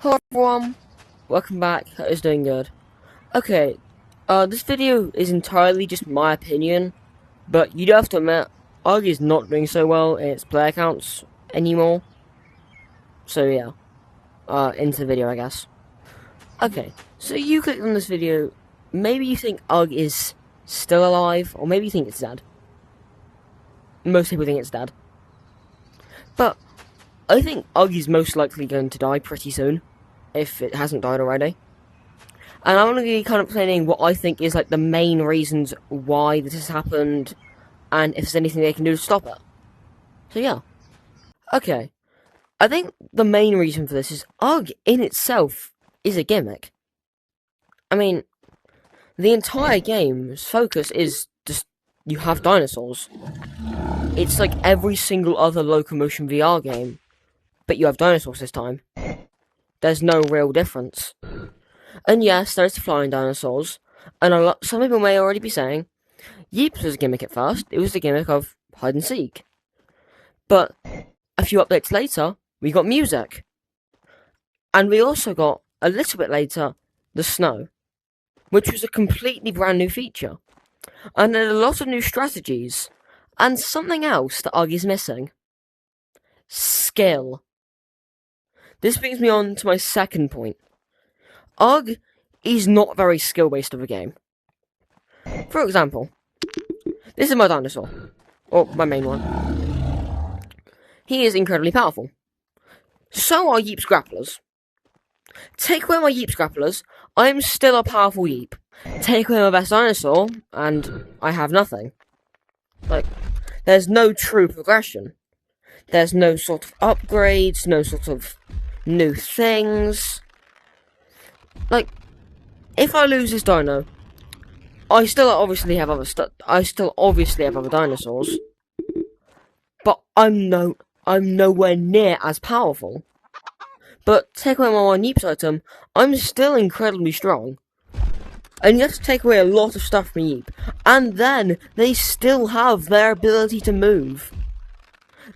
Hello everyone, welcome back, hope it's doing good. Okay, this video is entirely just my opinion, but you do have to admit, ARG is not doing so well in its player counts anymore. So yeah, into the video I guess. Okay, so you clicked on this video, maybe you think ARG is still alive, or maybe you think it's dead. Most people think it's dead. But, I think ARG is most likely going to die pretty soon, if it hasn't died already. And I'm going to be kind of explaining what I think is like the main reasons why this has happened, and if there's anything they can do to stop it. So yeah. Okay. I think the main reason for this is ARG in itself is a gimmick. I mean, the entire game's focus is just you have dinosaurs. It's like every single other Locomotion VR game, but you have dinosaurs this time. There's no real difference. And yes, there's the flying dinosaurs, and some people may already be saying, Yeeps was a gimmick at first, it was the gimmick of hide and seek. But a few updates later, we got music. And we also got, a little bit later, the snow, which was a completely brand new feature. And then a lot of new strategies, and something else that ARG is missing. Skill. This brings me on to my second point. ARG is not very skill-based of a game. For example, this is my dinosaur, or my main one. He is incredibly powerful. So are Yeeps grapplers. Take away my Yeeps grapplers, I am still a powerful Yeep. Take away my best dinosaur, and I have nothing. Like, there's no true progression. There's no sort of upgrades, no sort of new things. Like, if I lose this dino, I still obviously have other dinosaurs, but I'm nowhere near as powerful. But take away my one Yeeps item, I'm still incredibly strong. And you have to take away a lot of stuff from Yeep, and then they still have their ability to move.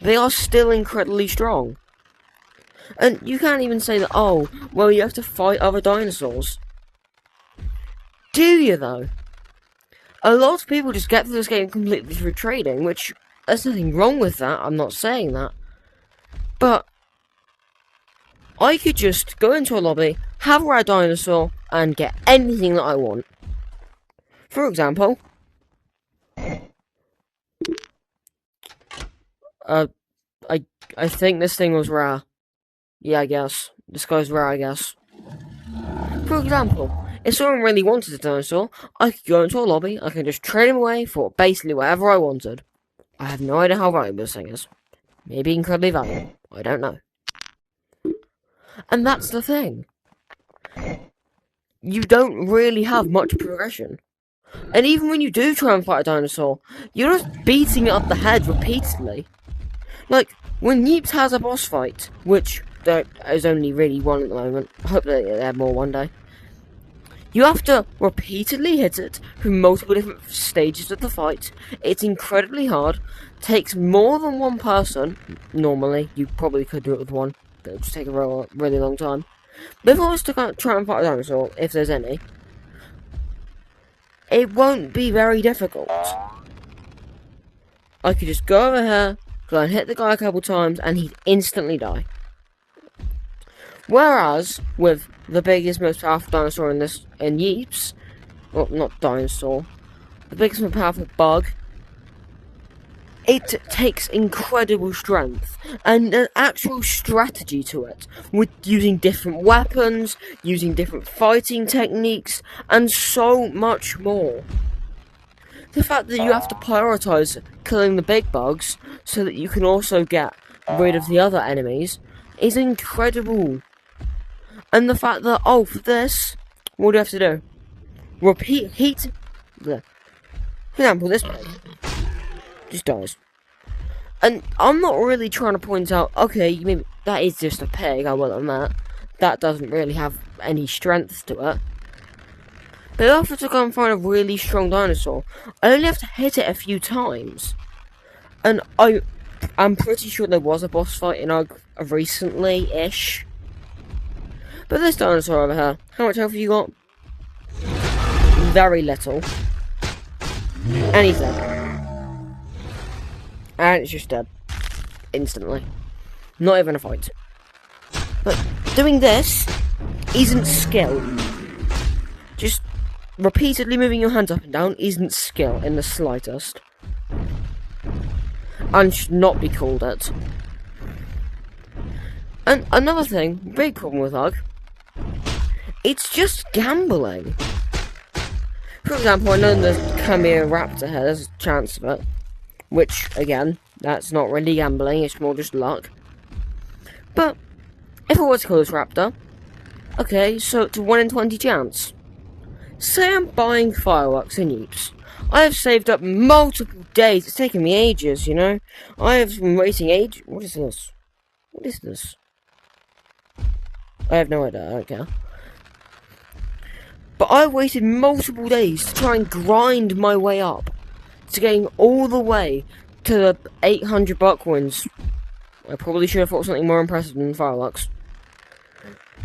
They are still incredibly strong. And you can't even say that, oh, well, you have to fight other dinosaurs. Do you, though? A lot of people just get through this game completely through trading, which, there's nothing wrong with that, I'm not saying that. But, I could just go into a lobby, have a rare dinosaur, and get anything that I want. For example, I think this thing was rare. Yeah, I guess. This guy's rare, I guess. For example, if someone really wanted a dinosaur, I could go into a lobby, I can just trade him away for basically whatever I wanted. I have no idea how valuable this thing is. Maybe incredibly valuable. I don't know. And that's the thing. You don't really have much progression. And even when you do try and fight a dinosaur, you're just beating it up the head repeatedly. Like, when Yeeps has a boss fight, which there is only really one at the moment, I hope that they have more one day, you have to repeatedly hit it through multiple different stages of the fight. It's incredibly hard, takes more than one person, normally, you probably could do it with one, but it would just take a really long time. But if I was to try and fight a dinosaur, if there's any, it won't be very difficult. I could just go over here, go and hit the guy a couple times, and he'd instantly die. Whereas, with the biggest, most powerful dinosaur in Yeeps, well, not dinosaur, the biggest, most powerful bug, it takes incredible strength and an actual strategy to it, with using different weapons, using different fighting techniques, and so much more. The fact that you have to prioritize killing the big bugs so that you can also get rid of the other enemies is incredible. And the fact that, oh, for this, what do you have to do? For example, this pig just dies. And I'm not really trying to point out, okay, maybe that is just a pig, I will admit. That doesn't really have any strength to it. But after to go and find a really strong dinosaur, I only have to hit it a few times. And I'm pretty sure there was a boss fight in ARG recently-ish. But this dinosaur over here, how much health have you got? Very little. And he's dead. And it's just dead. Instantly. Not even a fight. But doing this isn't skill. Just repeatedly moving your hands up and down isn't skill in the slightest. And should not be called it. And another thing, big problem with UG, it's just gambling. For example, I know there's Khmer Raptor here, there's a chance of it. Which, again, that's not really gambling, it's more just luck. But, if I was to kill this raptor, okay, so it's a 1 in 20 chance. Say I'm buying fireworks in Yeeps. I have saved up multiple days, it's taken me ages, you know? I have been waiting ages. What is this? What is this? I have no idea, I don't care. But I waited multiple days to try and grind my way up to getting all the way to the 800 buck wins. I probably should have thought something more impressive than fireworks.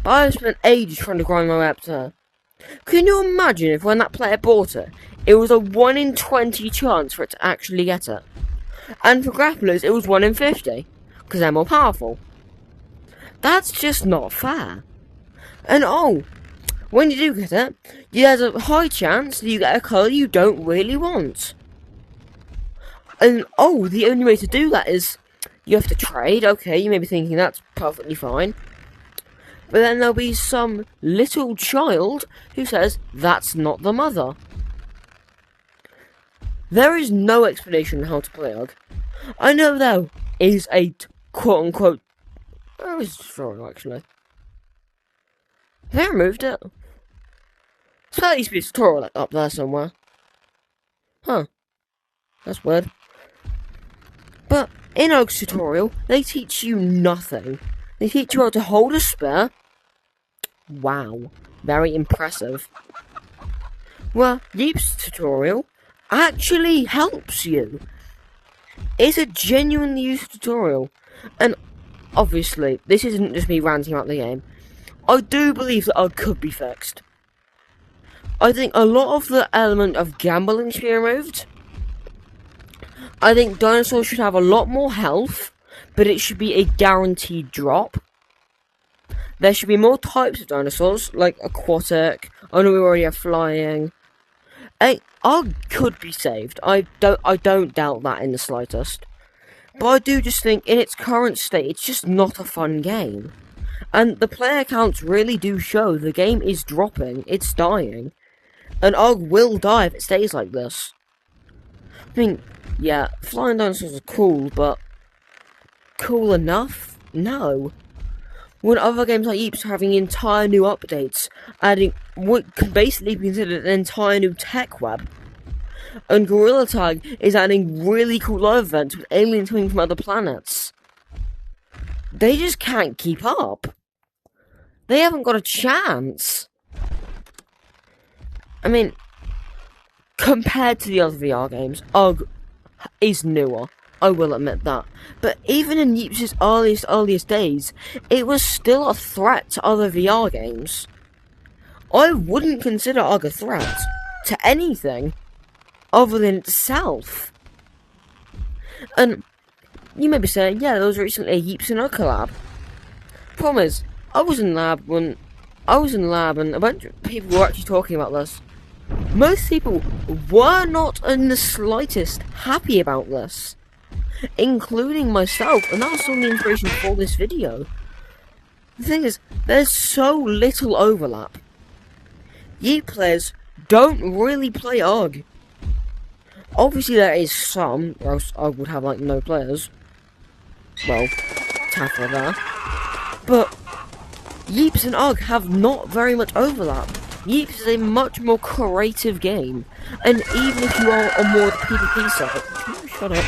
But I spent ages trying to grind my way up to her. Can you imagine if when that player bought it, it was a 1 in 20 chance for it to actually get it? And for grapplers, it was 1 in 50, because they're more powerful. That's just not fair. And oh, when you do get it, there's a high chance that you get a colour you don't really want. And oh, the only way to do that is you have to trade. Okay, you may be thinking that's perfectly fine. But then there'll be some little child who says that's not the mother. There is no explanation on how to play UG. I know there is a quote-unquote... I was throwing actually. They removed it. So there used to be a tutorial up there somewhere. Huh. That's weird. But in UG's tutorial, they teach you nothing. They teach you how to hold a spear. Wow. Very impressive. Well, Yeep's tutorial actually helps you. It's a genuinely useful tutorial. And obviously, this isn't just me ranting about the game. I do believe that UG could be fixed. I think a lot of the element of gambling should be removed. I think dinosaurs should have a lot more health, but it should be a guaranteed drop. There should be more types of dinosaurs, like aquatic. I know we already have flying. UG could be saved. I don't doubt that in the slightest. But I do just think, in its current state, it's just not a fun game. And the player counts really do show the game is dropping, it's dying. And UG will die if it stays like this. I mean, yeah, flying dinosaurs are cool, but cool enough? No. When other games like Yeeps are having entire new updates, adding what can basically be considered an entire new tech web. And Gorilla Tag is adding really cool live events with aliens coming from other planets. They just can't keep up. They haven't got a chance. I mean, compared to the other VR games, UG is newer. I will admit that. But even in Yeeps' earliest days, it was still a threat to other VR games. I wouldn't consider UG a threat to anything other than itself. And you may be saying, yeah, there was recently a Yeeps and UG collab. Problem is, I was in lab and a bunch of people were actually talking about this. Most people were not in the slightest happy about this, including myself, and that was some of the inspiration for this video. The thing is, there's so little overlap. Yeet players don't really play UG. Obviously there is some, or else I would have like no players. Well, Tafra there. But Yeeps and UG have not very much overlap. Yeeps is a much more creative game, and even if you are on more of the PvP side, shut up.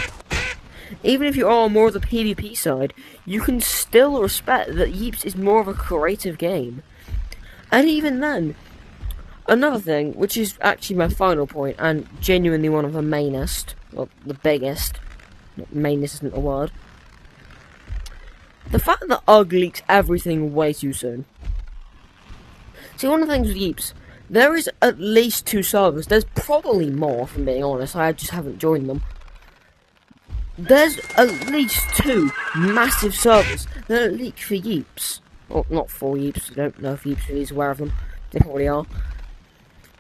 Even if you are on more of the PvP side, you can still respect that Yeeps is more of a creative game. And even then, another thing, which is actually my final point, and genuinely one of the mainest, well, the biggest, mainest isn't a word, the fact that UG leaks everything way too soon. See, one of the things with Yeeps, there is at least 2 servers. There's probably more, if I'm being honest. I just haven't joined them. There's at least 2 massive servers that are leaked for Yeeps. Well, not for Yeeps. I don't know if Yeeps really is aware of them. They probably are.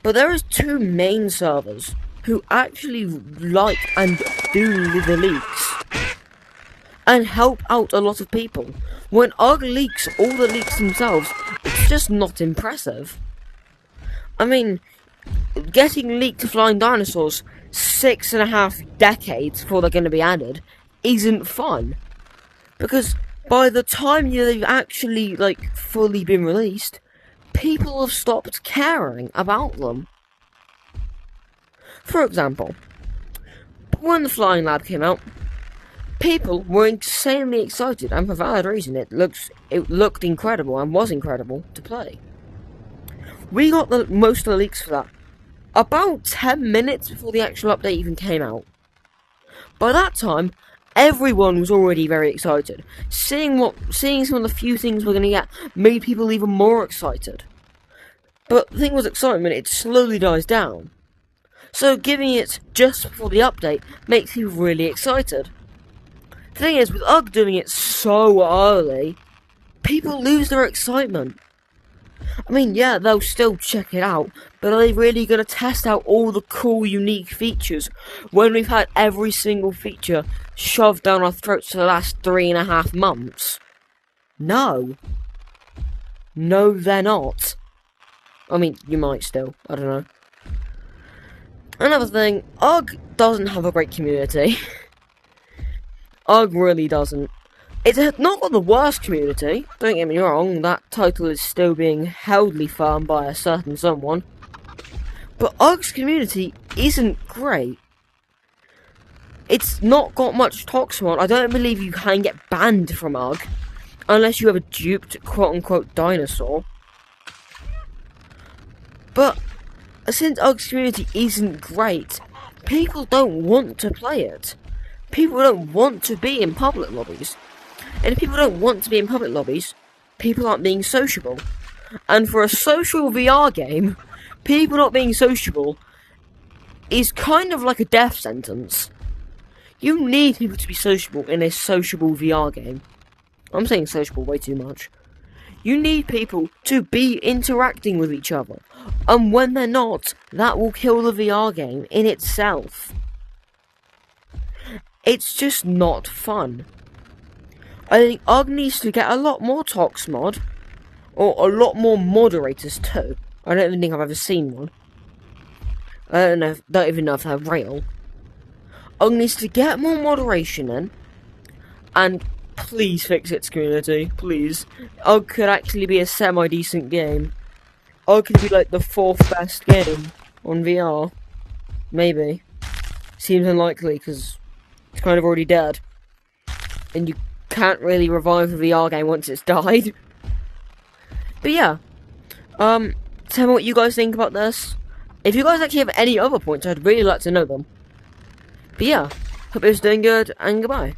But there is 2 main servers who actually like and do the leaks and help out a lot of people. When UG leaks all the leaks themselves, it's just not impressive. I mean, getting leaked to flying dinosaurs 6.5 decades before they're going to be added isn't fun. Because by the time they've actually, fully been released, people have stopped caring about them. For example, when the Flying Lab came out, people were insanely excited, and for valid reason. It looked incredible and was incredible to play. We got most of the leaks for that about 10 minutes before the actual update even came out. By that time, everyone was already very excited. Seeing some of the few things we're going to get made people even more excited. But the thing was, excitement, it slowly dies down. So giving it just before the update makes people really excited. The thing is, with UG doing it so early, people lose their excitement. I mean, yeah, they'll still check it out, but are they really going to test out all the cool, unique features when we've had every single feature shoved down our throats for the last 3.5 months? No. No, they're not. I mean, you might still, I don't know. Another thing, UG doesn't have a great community. UG really doesn't. It's not got the worst community, don't get me wrong, that title is still being heldly firm by a certain someone. But UG's community isn't great. It's not got much Toxmod. I don't believe you can get banned from UG, unless you have a duped quote-unquote dinosaur. But since UG's community isn't great, people don't want to play it. People don't want to be in public lobbies. And if people don't want to be in public lobbies, people aren't being sociable. And for a social VR game, people not being sociable is kind of like a death sentence. You need people to be sociable in a sociable VR game. I'm saying sociable way too much. You need people to be interacting with each other. And when they're not, that will kill the VR game in itself. It's just not fun. I think UG needs to get a lot more Toxmod, or a lot more moderators too. I don't even think I've ever seen one. I don't even know if they're real. UG needs to get more moderation in, and please fix its community, please. UG could actually be a semi-decent game. UG could be like the 4th best game on VR. Maybe. Seems unlikely, because it's kind of already dead. And you can't really revive a VR game once it's died. But yeah. Tell me what you guys think about this. If you guys actually have any other points, I'd really like to know them. But yeah, hope it's doing good, and goodbye.